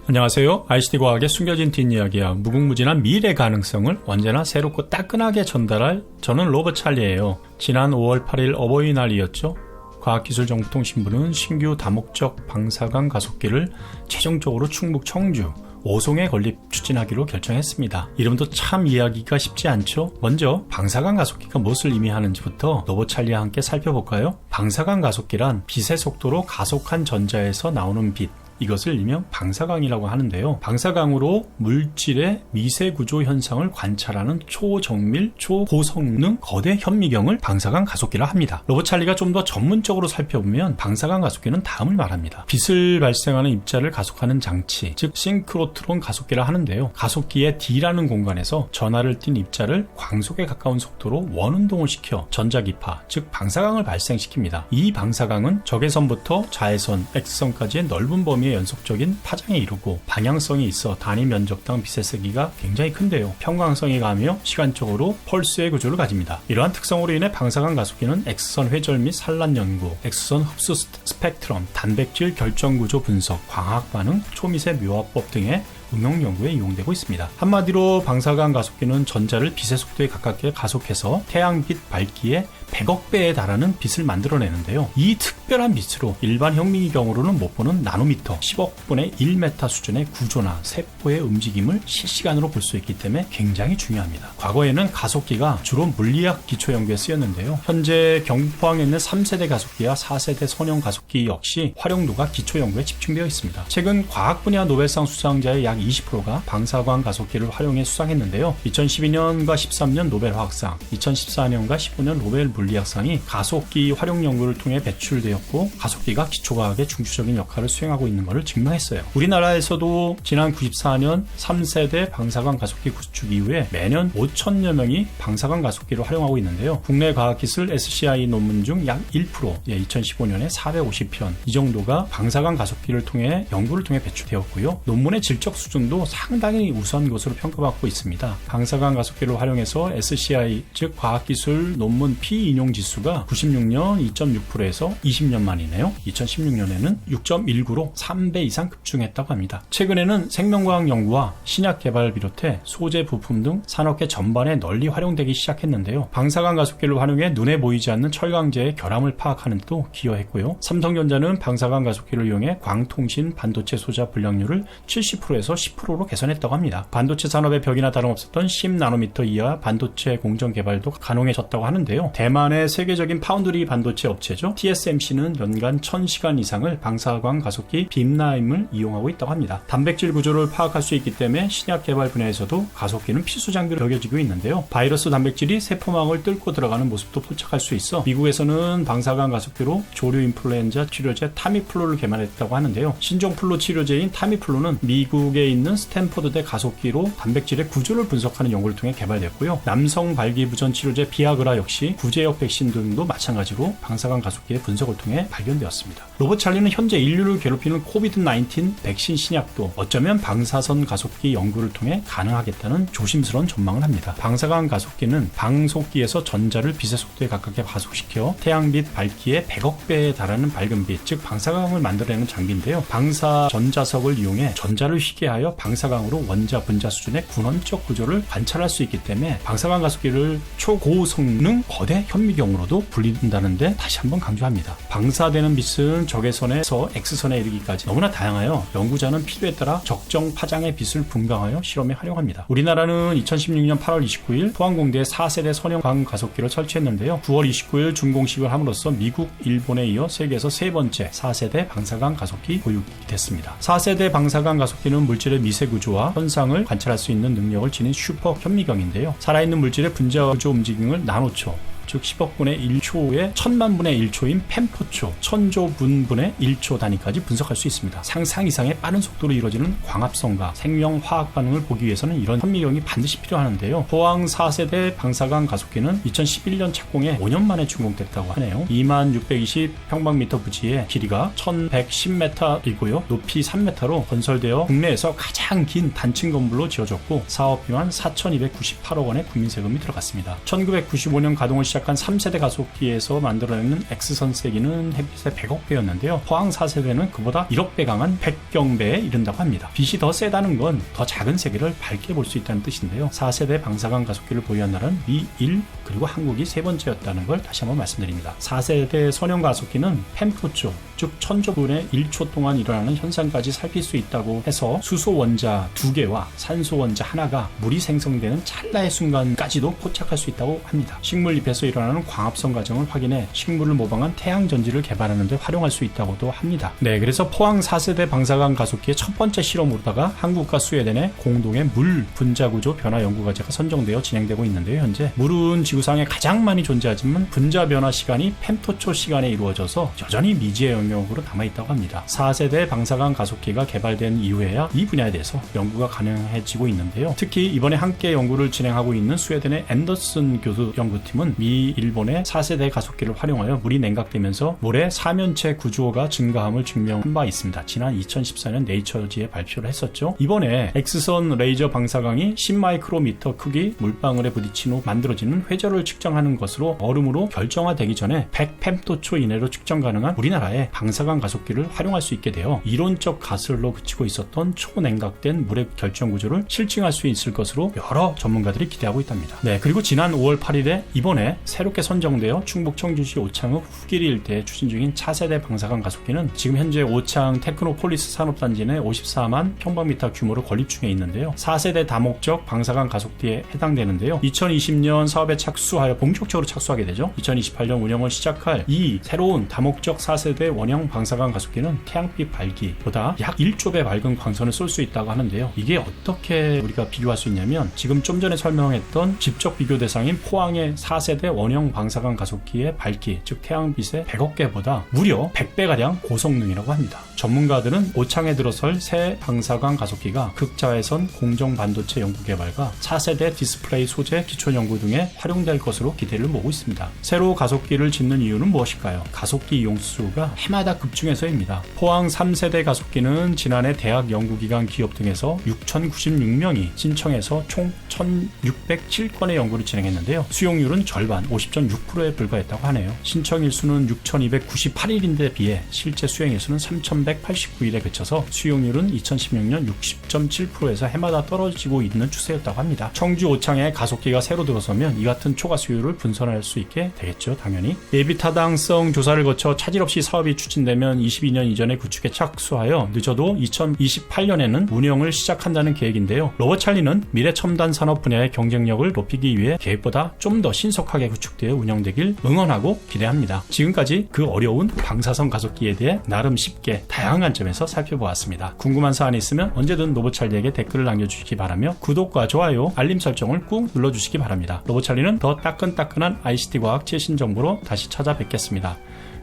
안녕하세요. ICT 과학의 숨겨진 뒷이야기와 무궁무진한 미래 가능성을 언제나 새롭고 따끈하게 전달할 저는 로봇 찰리예요. 지난 5월 8일 어버이날이었죠. 과학기술정보통신부는 신규 다목적 방사광 가속기를 최종적으로 충북 청주 오송에 건립 추진하기로 결정했습니다. 이름도 참 이해하기가 쉽지 않죠? 먼저 방사광 가속기가 무엇을 의미하는지부터 로봇 찰리와 함께 살펴볼까요? 방사광 가속기란 빛의 속도로 가속한 전자에서 나오는 빛, 이것을 일명 방사광이라고 하는데요. 방사광으로 물질의 미세구조 현상을 관찰하는 초정밀, 초고성능 거대 현미경을 방사광 가속기라 합니다. 로봇 찰리가 좀 더 전문적으로 살펴보면 방사광 가속기는 다음을 말합니다. 빛을 발생하는 입자를 가속하는 장치, 즉 싱크로트론 가속기라 하는데요. 가속기의 D라는 공간에서 전하를 띤 입자를 광속에 가까운 속도로 원운동을 시켜 전자기파, 즉 방사광을 발생시킵니다. 이 방사광은 적외선부터 자외선, X선까지의 넓은 범위의 연속적인 파장에 이르고 방향성이 있어 단위 면적당 빛의 세기가 굉장히 큰데요. 평광성이 가며 시간적으로 펄스의 구조를 가집니다. 이러한 특성으로 인해 방사광 가속기는 X선 회절 및 산란 연구, X선 흡수 스펙트럼, 단백질 결정 구조 분석, 광학 반응, 초미세 묘화법 등의 응용 연구에 이용되고 있습니다. 한마디로 방사광 가속기는 전자를 빛의 속도에 가깝게 가속해서 태양빛 밝기의 100억 배에 달하는 빛을 만들어내는데요. 이 특별한 빛으로 일반 현미경으로는 못 보는 나노미터, 10억분의 1m 수준의 구조나 세포의 움직임을 실시간으로 볼 수 있기 때문에 굉장히 중요합니다. 과거에는 가속기가 주로 물리학 기초연구에 쓰였는데요. 현재 경포항에 있는 3세대 가속기와 4세대 선형 가속기 역시 활용도가 기초연구에 집중되어 있습니다. 최근 과학 분야 노벨상 수상자의 약 20%가 방사광 가속기를 활용해 수상했는데요. 2012년과 13년 노벨 화학상, 2014년과 15년 노벨 물리학상이 가속기 활용 연구를 통해 배출되었고 가속기가 기초과학의 중추적인 역할을 수행하고 있는 것을 증명했어요. 우리나라에서도 지난 94년 3세대 방사광 가속기 구축 이후에 매년 5천여 명이 방사광 가속기를 활용하고 있는데요. 국내 과학기술 SCI 논문 중 약 1%, 2015년에 450편 이 정도가 방사광 가속기를 통해 연구를 통해 배출되었고요. 논문의 질적 수준도 상당히 우수한 것으로 평가받고 있습니다. 방사광 가속기를 활용해서 SCI, 즉 과학기술 논문 피인용 지수가 96년 2.6%에서 20년 만이네요. 2016년에는 6.19로 3배 이상 급증했다고 합니다. 최근에는 생명과학 연구와 신약 개발을 비롯해 소재 부품 등 산업계 전반에 널리 활용되기 시작했는데요. 방사광 가속기를 활용해 눈에 보이지 않는 철강제의 결함을 파악하는 데도 기여했고요. 삼성전자는 방사광 가속기를 이용해 광통신 반도체 소자 불량률을 70%에서 10%로 개선했다고 합니다. 반도체 산업의 벽이나 다름없었던 10나노미터 이하 반도체 공정 개발도 가능해졌다고 하는데요. 대만의 세계적인 파운드리 반도체 업체죠. TSMC는 연간 1000시간 이상을 방사광 가속기 빔라임을 이용하고 있다고 합니다. 단백질 구조를 파악할 수 있기 때문에 신약 개발 분야에서도 가속기는 필수 장비로 여겨지고 있는데요. 바이러스 단백질이 세포막을 뚫고 들어가는 모습도 포착할 수 있어 미국에서는 방사광 가속기로 조류 인플루엔자 치료제 타미플루를 개발했다고 하는데요. 신종플루 치료제인 타미플루는 미국에 있는 스탠포드대 가속기로 단백질의 구조를 분석하는 연구를 통해 개발되었고요. 남성 발기부전 치료제 비아그라 역시 구제역 백신 등도 마찬가지로 방사광 가속기의 분석을 통해 발견되었습니다. 로봇 찰리는 현재 인류를 괴롭히는 코비드-19 백신 신약도 어쩌면 방사선 가속기 연구를 통해 가능하겠다는 조심스러운 전망을 합니다. 방사광 가속기는 방속기에서 전자를 빛의 속도에 가깝게 가속시켜 태양빛 밝기의 100억 배에 달하는 밝은 빛, 즉 방사광을 만들어내는 장비인데요. 방사 전자석을 이용해 전자를 휘게 하여 방사광으로 원자, 분자 수준의 군원적 구조를 관찰할 수 있기 때문에 방사광 가속기를 초고성능 거대 현미경으로도 불린다는데 다시 한번 강조합니다. 방사되는 빛은 적외선에서 X선에 이르기까지 너무나 다양하여 연구자는 필요에 따라 적정 파장의 빛을 분광하여 실험에 활용합니다. 우리나라는 2016년 8월 29일 포항공대에 4세대 선형광 가속기를 설치했는데요. 9월 29일 준공식을 함으로써 미국, 일본에 이어 세계에서 세 번째 4세대 방사광 가속기 보유이 됐습니다. 4세대 방사광 가속기는 물질의 미세 구조와 현상을 관찰할 수 있는 능력을 지닌 슈퍼 현미경인데요. 살아있는 물질의 분자 구조 움직임을 나노초, 즉 10억분의 1초의 1000만분의 1초인 펜포초, 1000조분분의 1초 단위까지 분석할 수 있습니다. 상상 이상의 빠른 속도로 이루어지는 광합성과 생명 화학 반응을 보기 위해서는 이런 현미경이 반드시 필요하는데요. 포항 4세대 방사광 가속기는 2011년 착공에 5년 만에 준공됐다고 하네요. 2620평방미터 부지에 길이가 1110m이고요. 높이 3m로 건설되어 국내에서 가장 긴 단층 건물로 지어졌고 사업비만 4298억 원의 국민세금이 들어갔습니다. 1995년 가동을 시작한 3세대 가속기 가속기에서 만들어내는 X선 세기는 햇빛의 100억 배였는데요. 포항 4세대는 그보다 1억 배 강한 100경배에 이른다고 합니다. 빛이 더 세다는 건 더 작은 세계를 밝게 볼 수 있다는 뜻인데요. 4세대 방사광 가속기를 보유한 나라는 미, 일, 그리고 한국이 세 번째였다는 걸 다시 한번 말씀드립니다. 4세대 선형 가속기는 펜토초, 즉 천조분의 1초 동안 일어나는 현상까지 살필 수 있다고 해서 수소 원자 2개와 산소 원자 하나가 물이 생성되는 찰나의 순간까지도 포착할 수 있다고 합니다. 식물 잎에서 일어나는 광합성 과정을 확인해 식물을 모방한 태양 전지를 개발하는 데 활용할 수 있다고도 합니다. 네, 그래서 포항 4세대 방사광 가속기의 첫 번째 실험으로다가 한국과 스웨덴의 공동의 물 분자 구조 변화 연구 과제가 선정되어 진행되고 있는데요. 현재 물은 지구상에 가장 많이 존재하지만 분자 변화 시간이 펜토초 시간에 이루어져서 여전히 미지의 영역으로 남아있다고 합니다. 4세대 방사광 가속기가 개발된 이후에야 이 분야에 대해서 연구가 가능해지고 있는데요. 특히 이번에 함께 연구를 진행하고 있는 스웨덴의 앤더슨 교수 연구팀은 미, 일본의 4세대 가속기를 활용하여 물이 냉각되면서 물의 사면체 구조가 증가함을 증명한 바 있습니다. 지난 2014년 네이처지에 발표를 했었죠. 이번에 X선 레이저 방사광이 10마이크로미터 크기 물방울에 부딪힌 후 만들어지는 회절을 측정하는 것으로 얼음으로 결정화되기 전에 100펜토초 이내로 측정 가능한 우리나라의 방사광 가속기를 활용할 수 있게 되어 이론적 가설로 그치고 있었던 초냉각된 물의 결정 구조를 실증할 수 있을 것으로 여러 전문가들이 기대하고 있답니다. 네, 그리고 지난 5월 8일에 이번에 새롭게 선정되어 충북 청주시 오창읍 후기리 일대에 추진 중인 차세대 방사광 가속기는 지금 현재 오창 테크노폴리스 산업단지 내 54만 평방미터 규모로 건립 중에 있는데요. 4세대 다목적 방사광 가속기에 해당되는데요. 2020년 사업에 착수하여 본격적으로 착수하게 되죠. 2028년 운영을 시작할 이 새로운 다목적 4세대 원형 방사광 가속기는 태양빛 밝기보다 약 1조 배 밝은 광선을 쏠 수 있다고 하는데요. 이게 어떻게 우리가 비교할 수 있냐면 지금 좀 전에 설명했던 직접 비교 대상인 포항의 4세대 원형 방사광 가속기의 밝기, 즉 태양빛의 100억 개보다 무려 100배가량 고성능이라고 합니다. 전문가들은 오창에 들어설 새 방사광 가속기가 극자외선 공정 반도체 연구 개발과 4세대 디스플레이 소재 기초 연구 등에 활용될 것으로 기대를 모으고 있습니다. 새로 가속기를 짓는 이유는 무엇일까요? 가속기 이용수가 해마다 급증해서입니다. 포항 3세대 가속기는 지난해 대학 연구기관 기업 등에서 6,096명이 신청해서 총 1,607건의 연구를 진행했는데요. 수용률은 절반 50.6%에 불과했다고 하네요. 신청 일수는 6,298일인데 비해 실제 수행 일수는 3,189일에 그쳐서 수용률은 2016년 60.7%에서 해마다 떨어지고 있는 추세였다고 합니다. 청주 오창에 가속기가 새로 들어서면 이 같은 초과 수요를 분산할 수 있게 되겠죠. 당연히 예비 타당성 조사를 거쳐 차질 없이 사업이 추진되면 22년 이전에 구축에 착수하여 늦어도 2028년에는 운영을 시작한다는 계획인데요. 로버찰리는 미래 첨단 산업 분야의 경쟁력을 높이기 위해 계획보다 좀 더 신속하게 구축되어 운영되길 응원하고 기대합니다. 지금까지 그 어려운 방사선 가속기에 대해 나름 쉽게 다양한 점에서 살펴보았습니다. 궁금한 사안이 있으면 언제든 로버찰리에게 댓글을 남겨주시기 바라며 구독과 좋아요, 알림 설정을 꾹 눌러주시기 바랍니다. 로버찰리는 더 따끈따끈한 ICT 과학 최신 정보로 다시 찾아뵙겠습니다.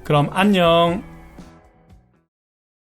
그럼 안녕!